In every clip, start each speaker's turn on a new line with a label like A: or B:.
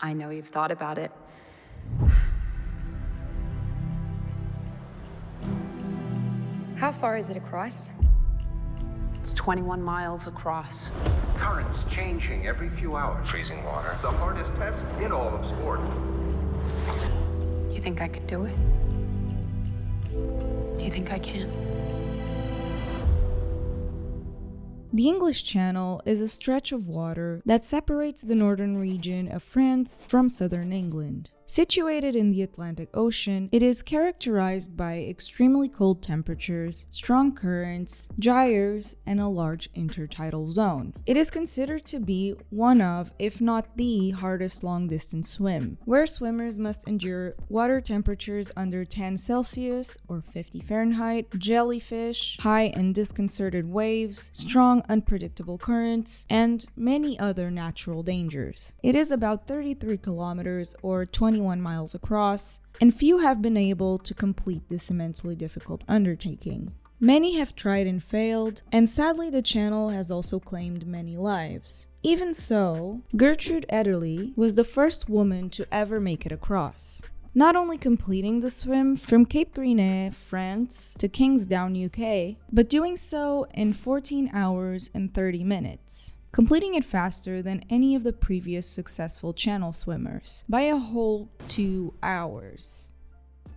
A: I know you've thought about it.
B: How far is it across?
A: It's 21 miles across.
C: Currents changing every few hours. Freezing water. The hardest test in all of sport.
A: You think I could do it? Do you think I can?
D: The English Channel is a stretch of water that separates the northern region of France from southern England. Situated in the Atlantic Ocean, it is characterized by extremely cold temperatures, strong currents, gyres, and a large intertidal zone. It is considered to be one of, if not the hardest long-distance swim, where swimmers must endure water temperatures under 10 Celsius or 50 Fahrenheit, jellyfish, high and disconcerted waves, strong unpredictable currents, and many other natural dangers. It is about 33 kilometers or 21 miles across, and few have been able to complete this immensely difficult undertaking. Many have tried and failed, and sadly the channel has also claimed many lives. Even so, Gertrude Ederle was the first woman to ever make it across, not only completing the swim from Cape Grisnez, France to Kingsdown, UK, but doing so in 14 hours and 30 minutes. Completing it faster than any of the previous successful channel swimmers, by a whole 2 hours.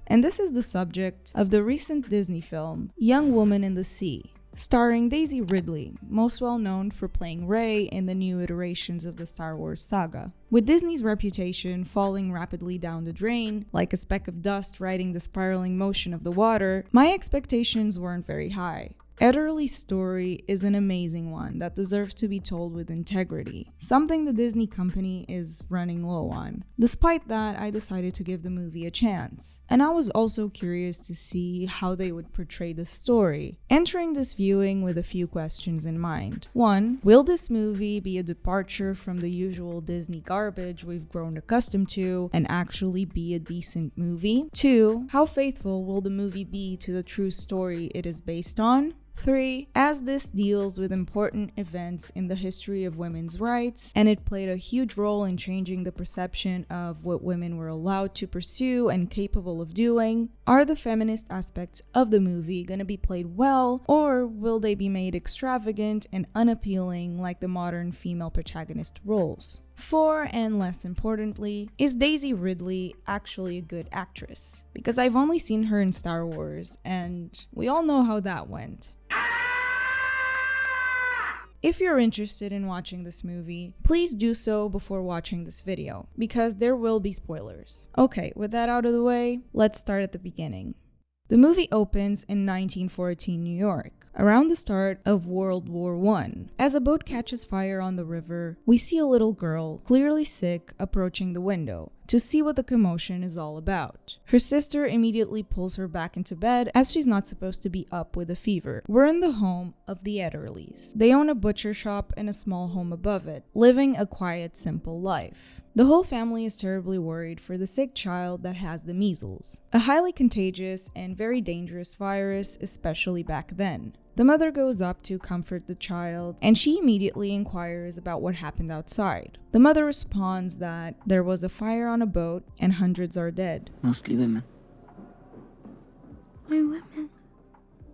D: And this is the subject of the recent Disney film, Young Woman in the Sea, starring Daisy Ridley, most well known for playing Rey in the new iterations of the Star Wars saga. With Disney's reputation falling rapidly down the drain, like a speck of dust riding the spiraling motion of the water, my expectations weren't very high. Ederle's story is an amazing one that deserves to be told with integrity, something the Disney company is running low on. Despite that, I decided to give the movie a chance. And I was also curious to see how they would portray the story, entering this viewing with a few questions in mind. 1. Will this movie be a departure from the usual Disney garbage we've grown accustomed to and actually be a decent movie? 2. How faithful will the movie be to the true story it is based on? 3. As this deals with important events in the history of women's rights, and it played a huge role in changing the perception of what women were allowed to pursue and capable of doing, are the feminist aspects of the movie going to be played well, or will they be made extravagant and unappealing like the modern female protagonist roles? 4, and less importantly, is Daisy Ridley actually a good actress? Because I've only seen her in Star Wars, and we all know how that went. If you're interested in watching this movie, please do so before watching this video, because there will be spoilers. Okay, with that out of the way, let's start at the beginning. The movie opens in 1914 New York, around the start of World War I. As a boat catches fire on the river, we see a little girl, clearly sick, approaching the window to see what the commotion is all about. Her sister immediately pulls her back into bed as she's not supposed to be up with a fever. We're in the home of the Ederles. They own a butcher shop and a small home above it, living a quiet, simple life. The whole family is terribly worried for the sick child that has the measles, a highly contagious and very dangerous virus, especially back then. The mother goes up to comfort the child, and she immediately inquires about what happened outside. The mother responds that there was a fire on a boat and hundreds are dead.
E: Mostly women.
F: Why women?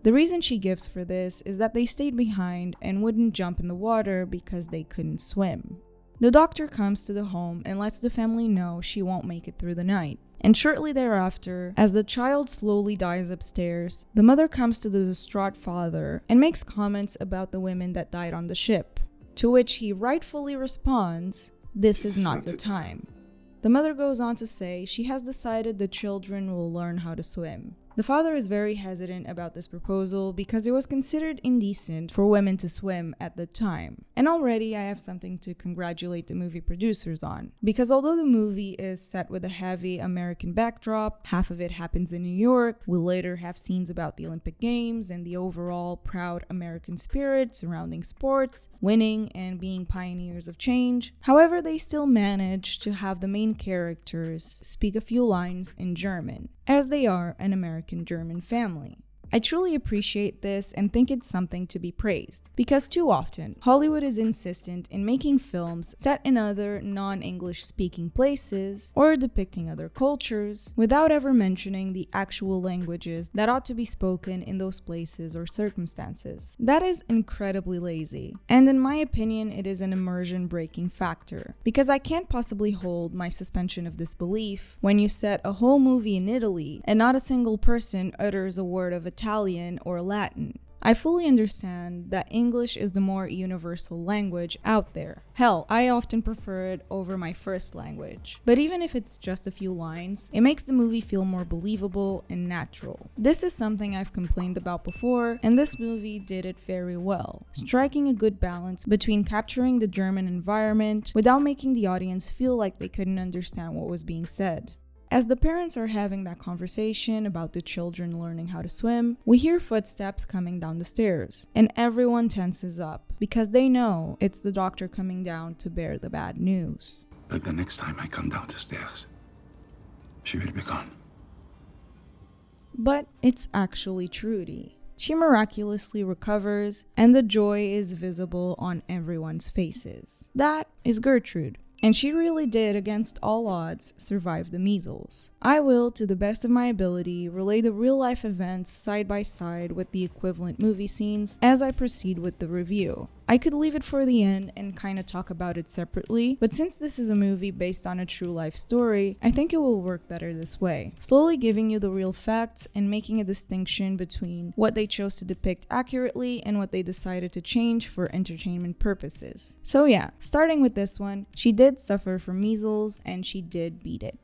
D: The reason she gives for this is that they stayed behind and wouldn't jump in the water because they couldn't swim. The doctor comes to the home and lets the family know she won't make it through the night. And shortly thereafter, as the child slowly dies upstairs, the mother comes to the distraught father and makes comments about the women that died on the ship, to which he rightfully responds, "This is not the time." The mother goes on to say she has decided the children will learn how to swim. The father is very hesitant about this proposal because it was considered indecent for women to swim at the time. And already I have something to congratulate the movie producers on, because although the movie is set with a heavy American backdrop, half of it happens in New York, we'll later have scenes about the Olympic Games and the overall proud American spirit surrounding sports, winning, and being pioneers of change. However, they still manage to have the main characters speak a few lines in German, as they are an American-German family. I truly appreciate this and think it's something to be praised, because too often, Hollywood is insistent in making films set in other non-English speaking places or depicting other cultures without ever mentioning the actual languages that ought to be spoken in those places or circumstances. That is incredibly lazy, and in my opinion, it is an immersion-breaking factor, because I can't possibly hold my suspension of disbelief when you set a whole movie in Italy and not a single person utters a word of Italian or Latin. I fully understand that English is the more universal language out there. Hell, I often prefer it over my first language. But even if it's just a few lines, it makes the movie feel more believable and natural. This is something I've complained about before, and this movie did it very well, striking a good balance between capturing the German environment without making the audience feel like they couldn't understand what was being said. As the parents are having that conversation about the children learning how to swim, we hear footsteps coming down the stairs, and everyone tenses up because they know it's the doctor coming down to bear the bad news.
E: But the next time I come down the stairs, she will be gone.
D: But it's actually Trudy. She miraculously recovers, and the joy is visible on everyone's faces. That is Gertrude. And she really did, against all odds, survive the measles. I will, to the best of my ability, relay the real-life events side by side with the equivalent movie scenes as I proceed with the review. I could leave it for the end and kinda talk about it separately, but since this is a movie based on a true life story, I think it will work better this way, slowly giving you the real facts and making a distinction between what they chose to depict accurately and what they decided to change for entertainment purposes. So yeah, starting with this one, she did suffer from measles and she did beat it.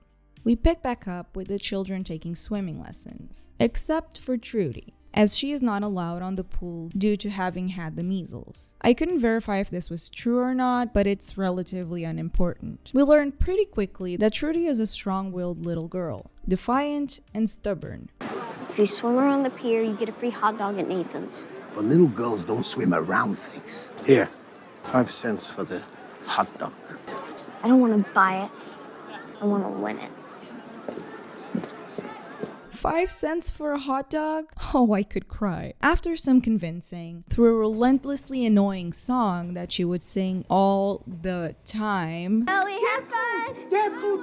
D: We pick back up with the children taking swimming lessons, except for Trudy, as she is not allowed on the pool due to having had the measles. I couldn't verify if this was true or not, but it's relatively unimportant. We learned pretty quickly that Trudy is a strong-willed little girl, defiant and stubborn.
F: If you swim around the pier, you get a free hot dog at Nathan's.
G: But little girls don't swim around things. Here, 5 cents for the hot dog.
F: I don't want to buy it. I want to win it.
D: 5 cents for a hot dog? Oh, I could cry. After some convincing, through a relentlessly annoying song that she would sing all the time.
F: Oh, we have fun! Yeah, cool.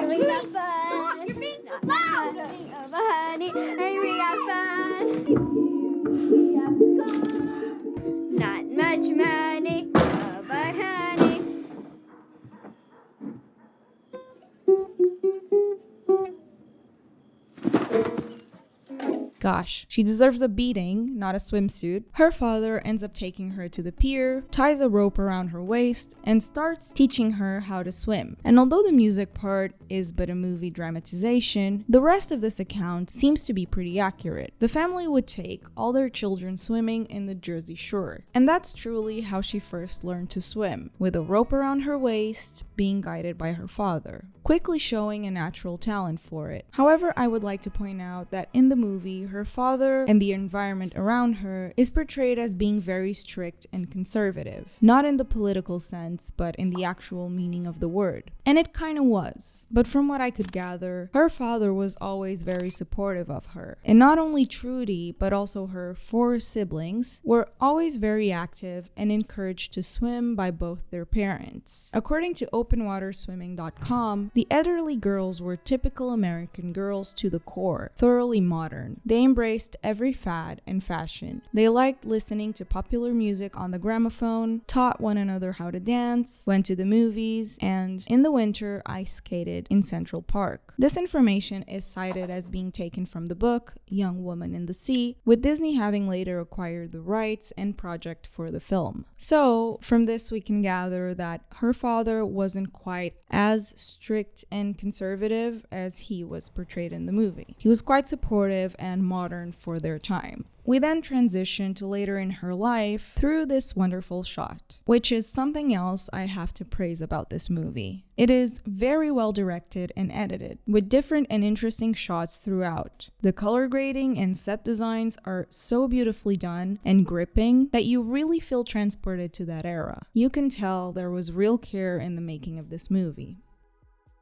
F: We have fun! Stop, you're being too loud! Honey, and we have fun! Not much money, but honey.
D: Gosh, she deserves a beating, not a swimsuit. Her father ends up taking her to the pier, ties a rope around her waist, and starts teaching her how to swim. And although the music part is but a movie dramatization, the rest of this account seems to be pretty accurate. The family would take all their children swimming in the Jersey Shore. And that's truly how she first learned to swim, with a rope around her waist, being guided by her father, quickly showing a natural talent for it. However, I would like to point out that in the movie, her father and the environment around her is portrayed as being very strict and conservative. Not in the political sense, but in the actual meaning of the word. And it kinda was. But from what I could gather, her father was always very supportive of her. And not only Trudy, but also her 4 siblings were always very active and encouraged to swim by both their parents. According to openwaterswimming.com, the Ederle girls were typical American girls to the core, thoroughly modern. They embraced every fad and fashion. They liked listening to popular music on the gramophone, taught one another how to dance, went to the movies, and in the winter ice skated in Central Park. This information is cited as being taken from the book Young Woman in the Sea, with Disney having later acquired the rights and project for the film. So from this we can gather that her father wasn't quite as strict and conservative as he was portrayed in the movie. He was quite supportive and modern for their time. We then transition to later in her life through this wonderful shot, which is something else I have to praise about this movie. It is very well directed and edited, with different and interesting shots throughout. The color grading and set designs are so beautifully done and gripping that you really feel transported to that era. You can tell there was real care in the making of this movie.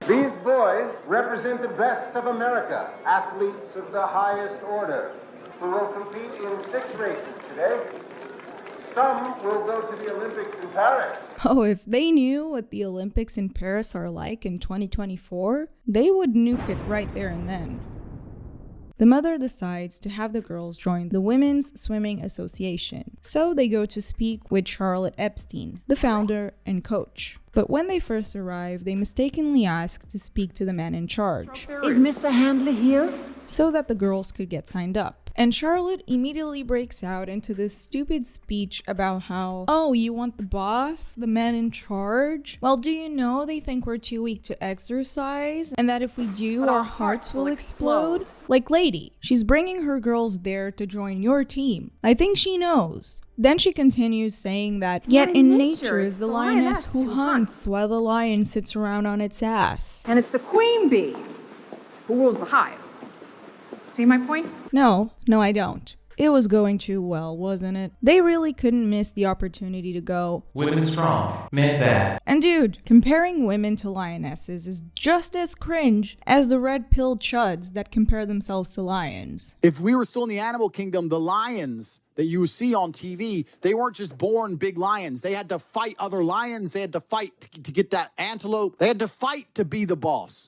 C: These boys represent the best of America, athletes of the highest order.
H: who will compete in 6 races today. Some will go to the Olympics in Paris.
D: Oh, if they knew what the Olympics in Paris are like in 2024, they would nuke it right there and then. The mother decides to have the girls join the Women's Swimming Association, so they go to speak with Charlotte Epstein, the founder and coach. But when they first arrive, they mistakenly ask to speak to the man in charge.
I: Is Mr. Handley here?
D: So that the girls could get signed up. And Charlotte immediately breaks out into this stupid speech about how, oh, you want the boss, the man in charge? Well, do you know they think we're too weak to exercise, and that if we do, our hearts will explode? Like, lady, she's bringing her girls there to join your team. I think she knows. Then she continues saying that, yet in nature is the lioness who hunts while the lion sits around on its ass.
J: And it's the queen bee who rules the hive. See my point?
D: No, I don't. It was going too well, wasn't it? They really couldn't miss the opportunity to go,
K: women strong, men bad.
D: And dude, comparing women to lionesses is just as cringe as the red-pilled chuds that compare themselves to lions.
L: If we were still in the animal kingdom, the lions that you see on TV, they weren't just born big lions. They had to fight other lions. They had to fight to get that antelope. They had to fight to be the boss.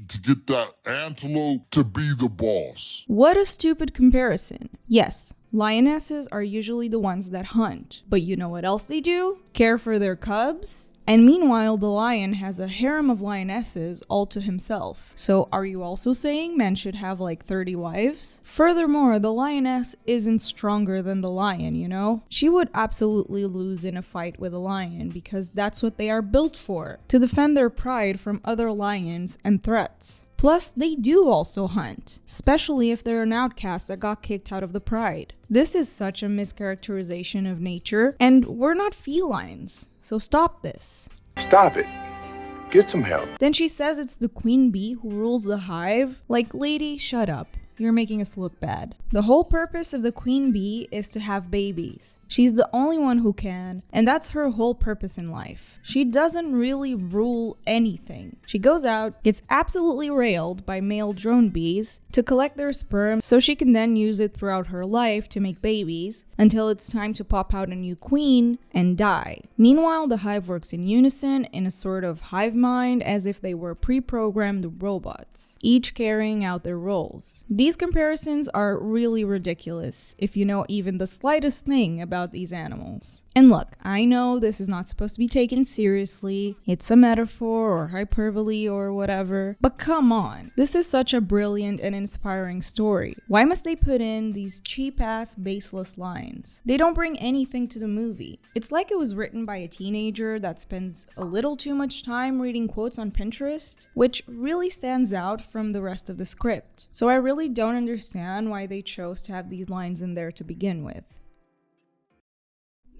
M: To get that antelope to be the boss.
D: What a stupid comparison. Yes, lionesses are usually the ones that hunt. But you know what else they do? Care for their cubs? And meanwhile, the lion has a harem of lionesses all to himself. So are you also saying men should have like 30 wives? Furthermore, the lioness isn't stronger than the lion, you know? She would absolutely lose in a fight with a lion because that's what they are built for, to defend their pride from other lions and threats. Plus, they do also hunt, especially if they're an outcast that got kicked out of the pride. This is such a mischaracterization of nature, and we're not felines, so stop this.
E: Stop it. Get some help.
D: Then she says it's the queen bee who rules the hive. Like, lady, shut up. You're making us look bad. The whole purpose of the queen bee is to have babies. She's the only one who can, and that's her whole purpose in life. She doesn't really rule anything. She goes out, gets absolutely railed by male drone bees to collect their sperm so she can then use it throughout her life to make babies until it's time to pop out a new queen and die. Meanwhile, the hive works in unison in a sort of hive mind as if they were pre-programmed robots, each carrying out their roles. These comparisons are really ridiculous if you know even the slightest thing about these animals. And look, I know this is not supposed to be taken seriously, it's a metaphor or hyperbole or whatever, but come on, this is such a brilliant and inspiring story. Why must they put in these cheap-ass, baseless lines? They don't bring anything to the movie. It's like it was written by a teenager that spends a little too much time reading quotes on Pinterest, which really stands out from the rest of the script. So I really don't understand why they chose to have these lines in there to begin with.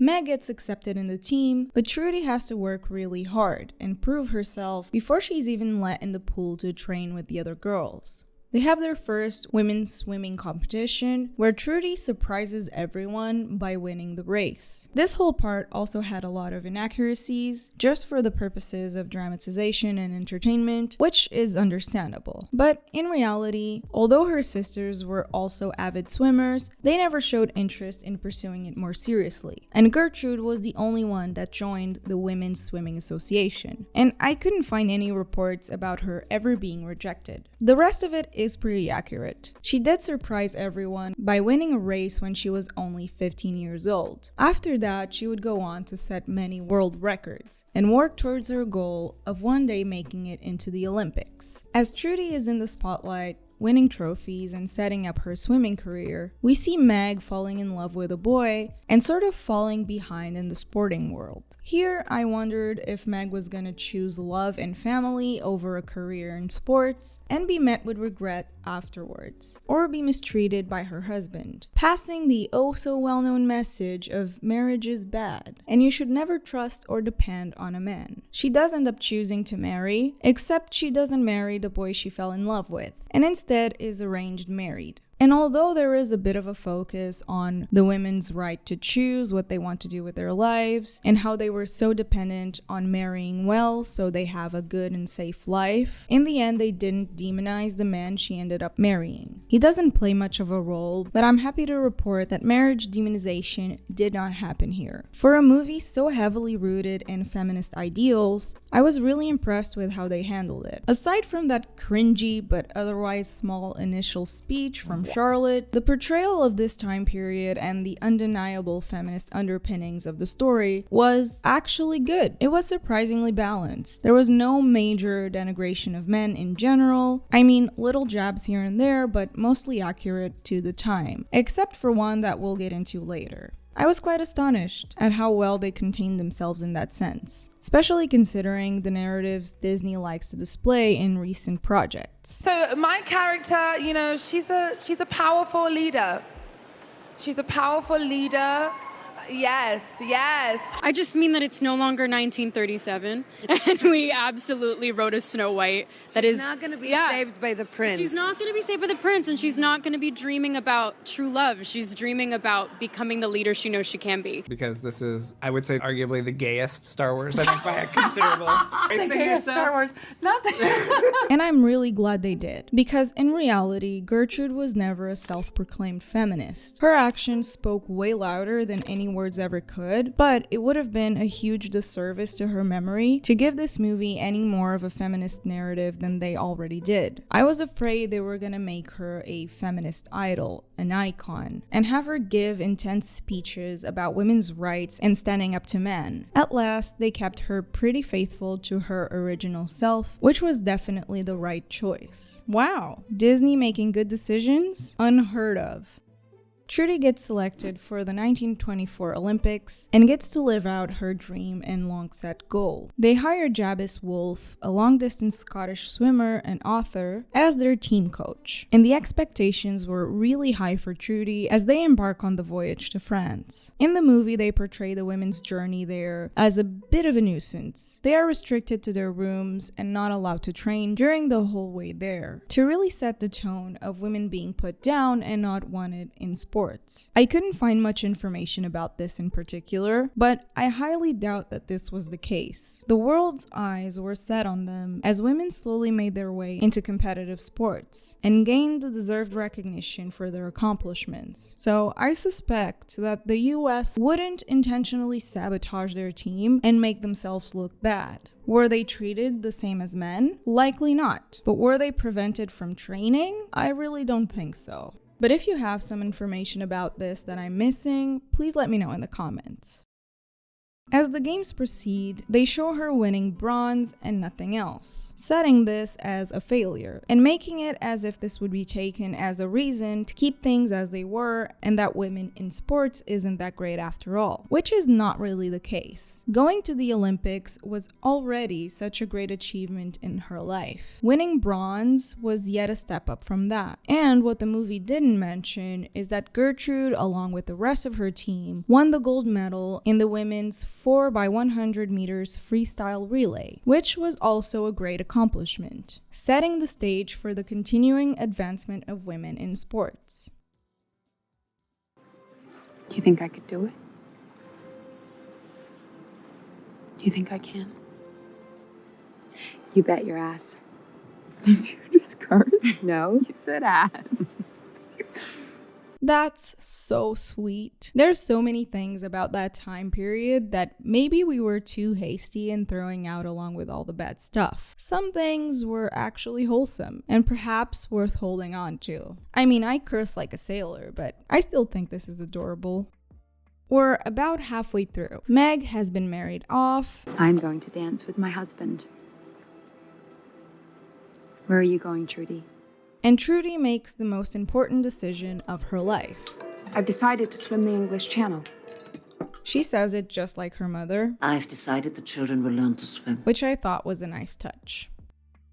D: Meg gets accepted in the team, but Trudy has to work really hard and prove herself before she's even let in the pool to train with the other girls. They have their first women's swimming competition, where Trudy surprises everyone by winning the race. This whole part also had a lot of inaccuracies, just for the purposes of dramatization and entertainment, which is understandable. But in reality, although her sisters were also avid swimmers, they never showed interest in pursuing it more seriously. And Gertrude was the only one that joined the Women's Swimming Association. And I couldn't find any reports about her ever being rejected. The rest of it is pretty accurate. She did surprise everyone by winning a race when she was only 15 years old. After that, she would go on to set many world records and work towards her goal of one day making it into the Olympics. As Trudy is in the spotlight, winning trophies and setting up her swimming career, we see Meg falling in love with a boy and sort of falling behind in the sporting world. Here, I wondered if Meg was gonna choose love and family over a career in sports and be met with regret afterwards, or be mistreated by her husband, passing the oh-so-well-known message of marriage is bad, and you should never trust or depend on a man. She does end up choosing to marry, except she doesn't marry the boy she fell in love with, and instead is arranged married. And although there is a bit of a focus on the women's right to choose what they want to do with their lives and how they were so dependent on marrying well so they have a good and safe life, in the end they didn't demonize the man she ended up marrying. He doesn't play much of a role, but I'm happy to report that marriage demonization did not happen here. For a movie so heavily rooted in feminist ideals, I was really impressed with how they handled it. Aside from that cringy but otherwise small initial speech from Charlotte, the portrayal of this time period and the undeniable feminist underpinnings of the story was actually good. It was surprisingly balanced. There was no major denigration of men in general. I mean, little jabs here and there, but mostly accurate to the time, except for one that we'll get into later. I was quite astonished at how well they contained themselves in that sense, especially considering the narratives Disney likes to display in recent projects.
I: So my character, you know, she's a powerful leader. She's a powerful leader. Yes, yes.
N: I just mean that it's no longer 1937, and we absolutely wrote a Snow White that is
O: not going to be saved by the prince.
N: She's not going to be saved by the prince, and she's not going to be dreaming about true love. She's dreaming about becoming the leader she knows she can be.
P: Because this is, I would say, arguably the gayest Star Wars, I think, by a considerable.
O: The gayest Star Wars. Not the
D: And I'm really glad they did, because in reality, Gertrude was never a self-proclaimed feminist. Her actions spoke way louder than any words ever could, but it would have been a huge disservice to her memory to give this movie any more of a feminist narrative than they already did. I was afraid they were gonna make her a feminist idol, an icon, and have her give intense speeches about women's rights and standing up to men. At last, they kept her pretty faithful to her original self, which was definitely the right choice. Wow, Disney making good decisions? Unheard of. Trudy gets selected for the 1924 Olympics and gets to live out her dream and long-set goal. They hire Jabez Wolfe, a long-distance Scottish swimmer and author, as their team coach, and the expectations were really high for Trudy as they embark on the voyage to France. In the movie, they portray the women's journey there as a bit of a nuisance. They are restricted to their rooms and not allowed to train during the whole way there, to really set the tone of women being put down and not wanted in sports. I couldn't find much information about this in particular, but I highly doubt that this was the case. The world's eyes were set on them as women slowly made their way into competitive sports and gained the deserved recognition for their accomplishments. So I suspect that the US wouldn't intentionally sabotage their team and make themselves look bad. Were they treated the same as men? Likely not. But were they prevented from training? I really don't think so. But if you have some information about this that I'm missing, please let me know in the comments. As the games proceed, they show her winning bronze and nothing else, setting this as a failure, and making it as if this would be taken as a reason to keep things as they were and that women in sports isn't that great after all, which is not really the case. Going to the Olympics was already such a great achievement in her life. Winning bronze was yet a step up from that. And what the movie didn't mention is that Gertrude, along with the rest of her team, won the gold medal in the women's 4x100 meters freestyle relay, which was also a great accomplishment, setting the stage for the continuing advancement of women in sports.
A: Do you think I could do it? Do you think I can?
B: You bet your ass.
A: Did you just curse?
B: No, you said ass.
D: That's so sweet. There's so many things about that time period that maybe we were too hasty in throwing out along with all the bad stuff. Some things were actually wholesome and perhaps worth holding on to. I mean, I curse like a sailor, but I still think this is adorable. We're about halfway through. Meg has been married off.
B: I'm going to dance with my husband. Where are you going, Trudy?
D: And Trudy makes the most important decision of her life.
J: I've decided to swim the English Channel.
D: She says it just like her mother.
Q: I've decided the children will learn to swim.
D: Which I thought was a nice touch.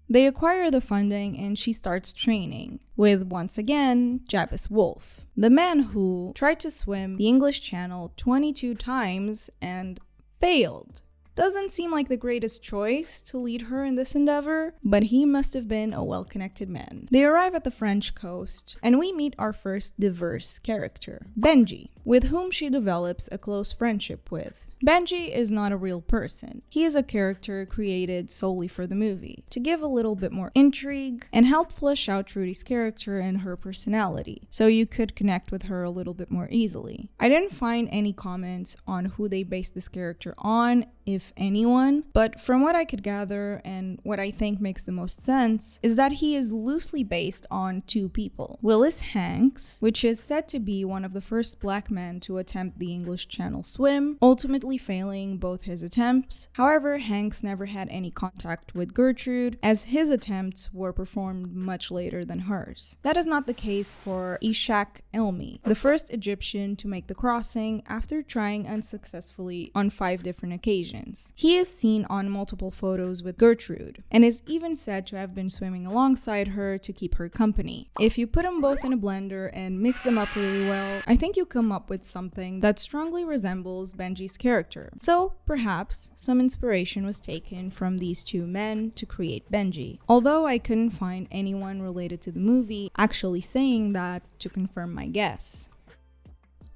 D: They acquire the funding and she starts training with, once again, Jabez Wolfe, the man who tried to swim the English Channel 22 times and failed. doesn't seem like the greatest choice to lead her in this endeavor, but he must have been a well-connected man. They arrive at the French coast, and we meet our first diverse character, Benji, with whom she develops a close friendship with. Benji is not a real person. He is a character created solely for the movie, to give a little bit more intrigue and help flesh out Trudy's character and her personality, so you could connect with her a little bit more easily. I didn't find any comments on who they based this character on, if anyone, but from what I could gather and what I think makes the most sense is that he is loosely based on two people. Willis Hanks, which is said to be one of the first black men to attempt the English Channel swim, ultimately failing both his attempts. However, Hanks never had any contact with Gertrude, as his attempts were performed much later than hers. That is not the case for Ishak Elmi, the first Egyptian to make the crossing after trying unsuccessfully on 5 different occasions. He is seen on multiple photos with Gertrude, and is even said to have been swimming alongside her to keep her company. If you put them both in a blender and mix them up really well, I think you come up with something that strongly resembles Benji's character. So perhaps some inspiration was taken from these two men to create Benji, although I couldn't find anyone related to the movie actually saying that to confirm my guess.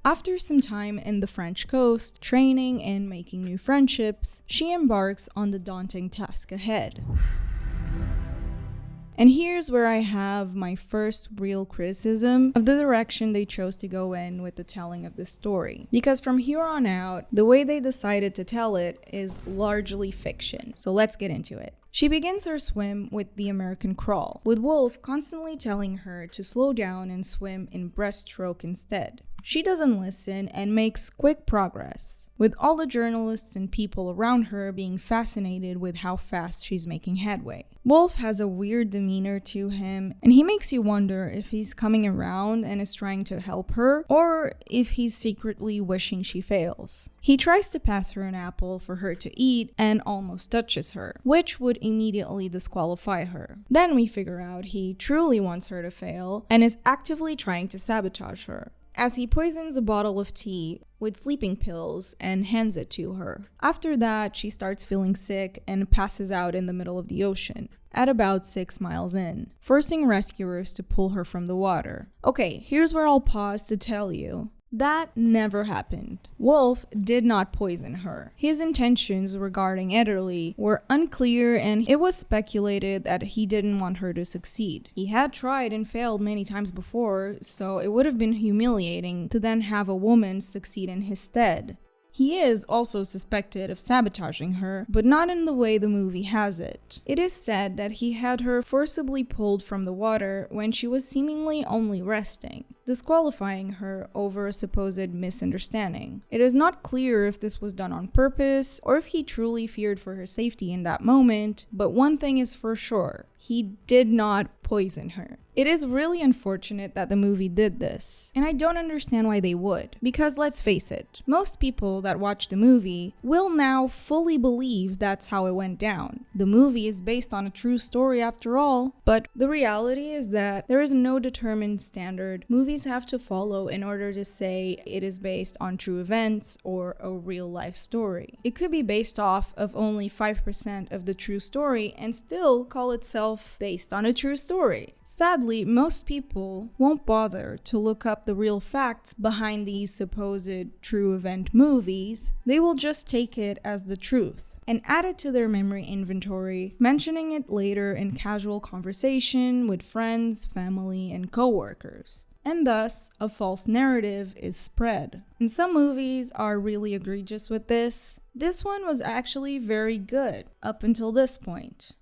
D: After some time in the French coast, training and making new friendships, she embarks on the daunting task ahead. And here's where I have my first real criticism of the direction they chose to go in with the telling of this story. Because from here on out, the way they decided to tell it is largely fiction. So let's get into it. She begins her swim with the American crawl, with Wolf constantly telling her to slow down and swim in breaststroke instead. She doesn't listen and makes quick progress, with all the journalists and people around her being fascinated with how fast she's making headway. Wolf has a weird demeanor to him, and he makes you wonder if he's coming around and is trying to help her, or if he's secretly wishing she fails. He tries to pass her an apple for her to eat and almost touches her, which would immediately disqualify her. Then we figure out he truly wants her to fail and is actively trying to sabotage her, as he poisons a bottle of tea with sleeping pills and hands it to her. After that, she starts feeling sick and passes out in the middle of the ocean, at about 6 miles in, forcing rescuers to pull her from the water. Okay, here's where I'll pause to tell you. That never happened. Wolf did not poison her. His intentions regarding Ederly were unclear, and it was speculated that he didn't want her to succeed. He had tried and failed many times before, so it would have been humiliating to then have a woman succeed in his stead. He is also suspected of sabotaging her, but not in the way the movie has it. It is said that he had her forcibly pulled from the water when she was seemingly only resting, disqualifying her over a supposed misunderstanding. It is not clear if this was done on purpose or if he truly feared for her safety in that moment, but one thing is for sure, he did not poison her. It is really unfortunate that the movie did this, and I don't understand why they would, because let's face it, most people that watch the movie will now fully believe that's how it went down. The movie is based on a true story after all, but the reality is that there is no determined standard movies have to follow in order to say it is based on true events or a real life story. It could be based off of only 5% of the true story and still call itself based on a true story. Sadly, most people won't bother to look up the real facts behind these supposed true event movies. They will just take it as the truth and add it to their memory inventory, mentioning it later in casual conversation with friends, family, and coworkers. And thus, a false narrative is spread. And some movies are really egregious with this. This one was actually very good up until this point.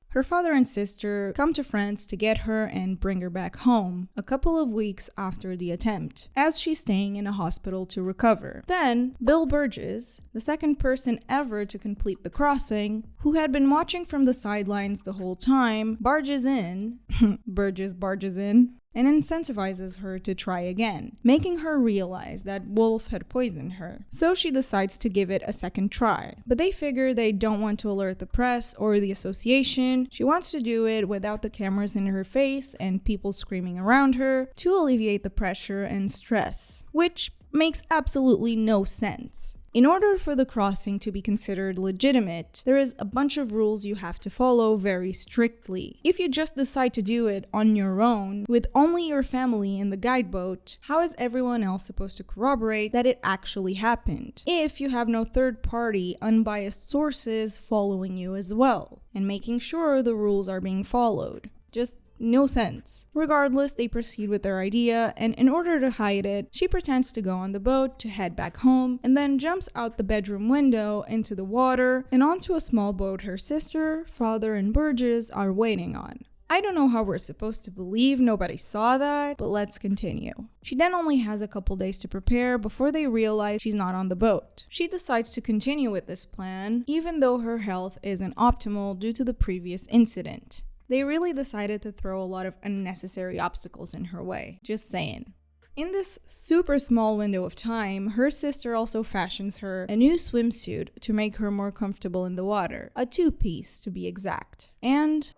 D: Her father and sister come to France to get her and bring her back home a couple of weeks after the attempt, as she's staying in a hospital to recover. Then, Bill Burgess, the second person ever to complete the crossing, who had been watching from the sidelines the whole time, barges in, Burgess barges in, and incentivizes her to try again, making her realize that Wolf had poisoned her. So she decides to give it a second try. But they figure they don't want to alert the press or the association. She wants to do it without the cameras in her face and people screaming around her to alleviate the pressure and stress, which makes absolutely no sense. In order for the crossing to be considered legitimate, there is a bunch of rules you have to follow very strictly. If you just decide to do it on your own, with only your family in the guideboat, how is everyone else supposed to corroborate that it actually happened? If you have no third-party, unbiased sources following you as well, and making sure the rules are being followed. Just no sense. Regardless, they proceed with their idea, and in order to hide it, she pretends to go on the boat to head back home, and then jumps out the bedroom window into the water and onto a small boat her sister, father, and Burgess are waiting on. I don't know how we're supposed to believe nobody saw that, but let's continue. She then only has a couple days to prepare before they realize she's not on the boat. She decides to continue with this plan, even though her health isn't optimal due to the previous incident. They really decided to throw a lot of unnecessary obstacles in her way. Just saying. In this super small window of time, her sister also fashions her a new swimsuit to make her more comfortable in the water. A two-piece, to be exact. And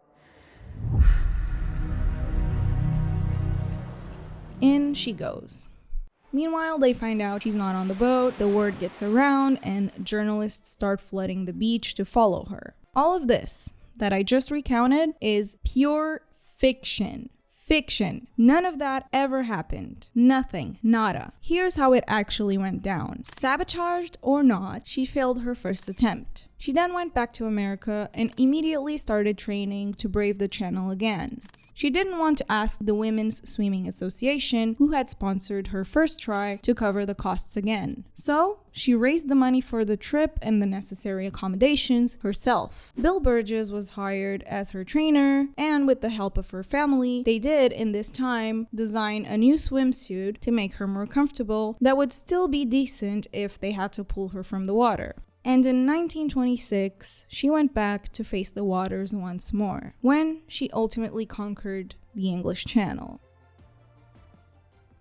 D: in she goes. Meanwhile, they find out she's not on the boat, the word gets around, and journalists start flooding the beach to follow her. All of this that I just recounted is pure fiction. Fiction. None of that ever happened. Nothing. Nada. Here's how it actually went down. Sabotaged or not, she failed her first attempt. She then went back to America and immediately started training to brave the channel again. She didn't want to ask the Women's Swimming Association, who had sponsored her first try, to cover the costs again. So, she raised the money for the trip and the necessary accommodations herself. Bill Burgess was hired as her trainer, and with the help of her family, they did, in this time, design a new swimsuit to make her more comfortable that would still be decent if they had to pull her from the water. And in 1926, she went back to face the waters once more, when she ultimately conquered the English Channel.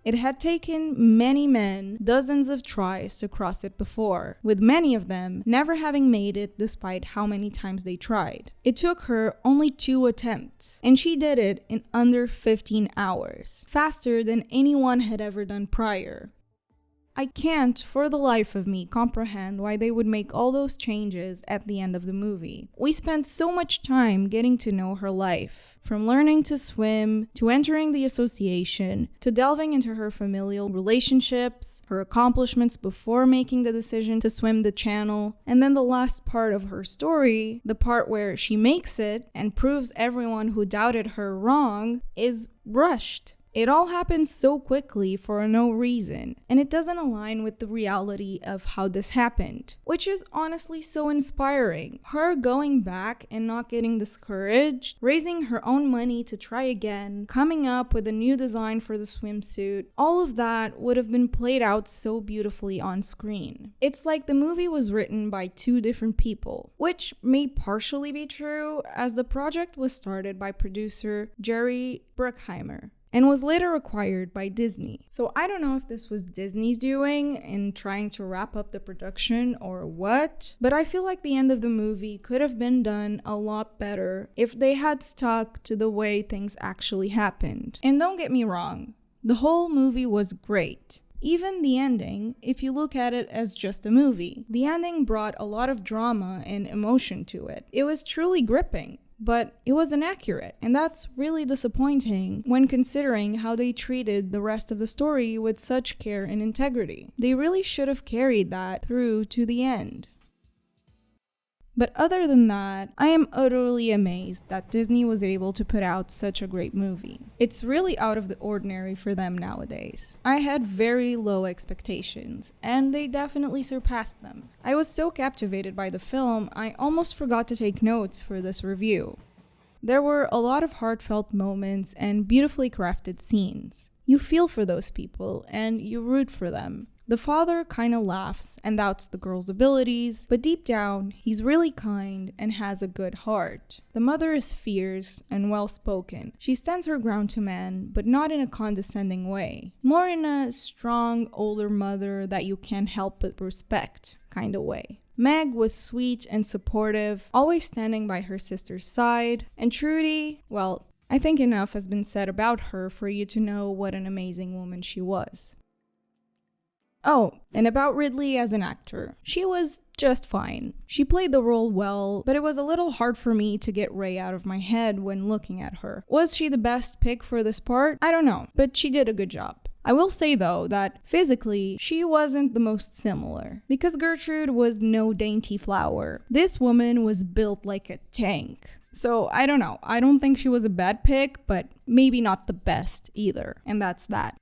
D: It had taken many men dozens of tries to cross it before, with many of them never having made it despite how many times they tried. It took her only 2 attempts, and she did it in under 15 hours, faster than anyone had ever done prior. I can't, for the life of me, comprehend why they would make all those changes at the end of the movie. We spent so much time getting to know her life, from learning to swim, to entering the association, to delving into her familial relationships, her accomplishments before making the decision to swim the channel, and then the last part of her story, the part where she makes it and proves everyone who doubted her wrong, is rushed. It all happens so quickly for no reason, and it doesn't align with the reality of how this happened, which is honestly so inspiring. Her going back and not getting discouraged, raising her own money to try again, coming up with a new design for the swimsuit, all of that would have been played out so beautifully on screen. It's like the movie was written by 2 different people, which may partially be true, as the project was started by producer Jerry Bruckheimer and was later acquired by Disney. So I don't know if this was Disney's doing in trying to wrap up the production or what, but I feel like the end of the movie could have been done a lot better if they had stuck to the way things actually happened. And don't get me wrong, the whole movie was great. Even the ending, if you look at it as just a movie, the ending brought a lot of drama and emotion to it. It was truly gripping. But it was inaccurate, and that's really disappointing when considering how they treated the rest of the story with such care and integrity. They really should have carried that through to the end. But other than that, I am utterly amazed that Disney was able to put out such a great movie. It's really out of the ordinary for them nowadays. I had very low expectations, and they definitely surpassed them. I was so captivated by the film, I almost forgot to take notes for this review. There were a lot of heartfelt moments and beautifully crafted scenes. You feel for those people, and you root for them. The father kinda laughs and doubts the girl's abilities, but deep down, he's really kind and has a good heart. The mother is fierce and well-spoken. She stands her ground to men, but not in a condescending way. More in a strong, older mother that you can't help but respect kinda way. Meg was sweet and supportive, always standing by her sister's side. And Trudy, well, I think enough has been said about her for you to know what an amazing woman she was. Oh, and about Ridley as an actor. She was just fine. She played the role well, but it was a little hard for me to get Rey out of my head when looking at her. Was she the best pick for this part? I don't know, but she did a good job. I will say though that physically, she wasn't the most similar, because Gertrude was no dainty flower. This woman was built like a tank. So I don't know, I don't think she was a bad pick, but maybe not the best either, and that's that.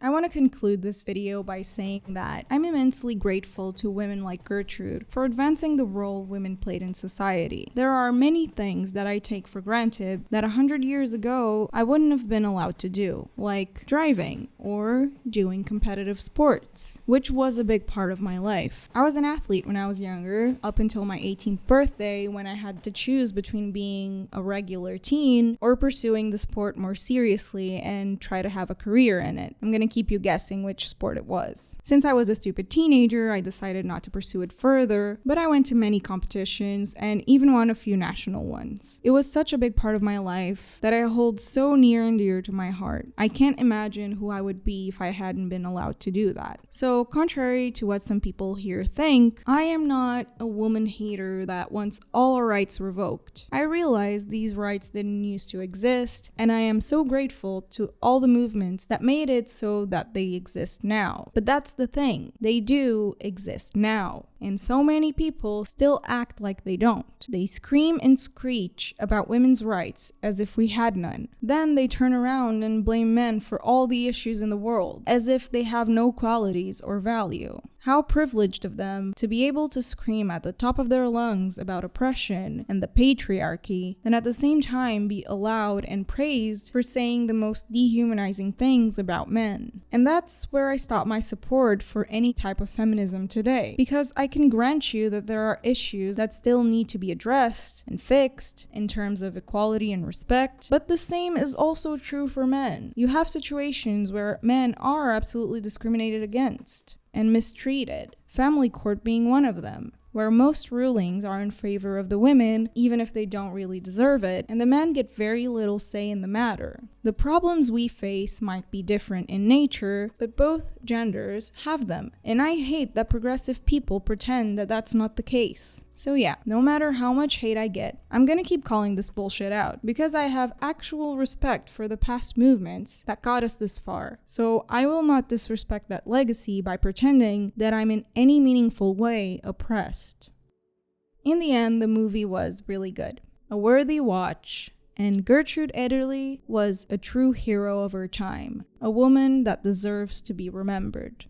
D: I want to conclude this video by saying that I'm immensely grateful to women like Gertrude for advancing the role women played in society. There are many things that I take for granted that 100 years ago I wouldn't have been allowed to do, like driving or doing competitive sports, which was a big part of my life. I was an athlete when I was younger, up until my 18th birthday when I had to choose between being a regular teen or pursuing the sport more seriously and try to have a career in it. I'm gonna keep you guessing which sport it was. Since I was a stupid teenager, I decided not to pursue it further, but I went to many competitions and even won a few national ones. It was such a big part of my life that I hold so near and dear to my heart. I can't imagine who I would be if I hadn't been allowed to do that. So, contrary to what some people here think, I am not a woman hater that wants all our rights revoked. I realize these rights didn't used to exist, and I am so grateful to all the movements that made it so that they exist now. But that's the thing, they do exist now, and so many people still act like they don't. They scream and screech about women's rights as if we had none. Then they turn around and blame men for all the issues in the world, as if they have no qualities or value. How privileged of them to be able to scream at the top of their lungs about oppression and the patriarchy, and at the same time be allowed and praised for saying the most dehumanizing things about men. And that's where I stop my support for any type of feminism today, because I can grant you that there are issues that still need to be addressed and fixed in terms of equality and respect, but the same is also true for men. You have situations where men are absolutely discriminated against and mistreated, family court being one of them, where most rulings are in favor of the women, even if they don't really deserve it, and the men get very little say in the matter. The problems we face might be different in nature, but both genders have them, and I hate that progressive people pretend that that's not the case. So yeah, no matter how much hate I get, I'm gonna keep calling this bullshit out, because I have actual respect for the past movements that got us this far. So I will not disrespect that legacy by pretending that I'm in any meaningful way oppressed. In the end, the movie was really good. A worthy watch, and Gertrude Ederle was a true hero of her time, a woman that deserves to be remembered.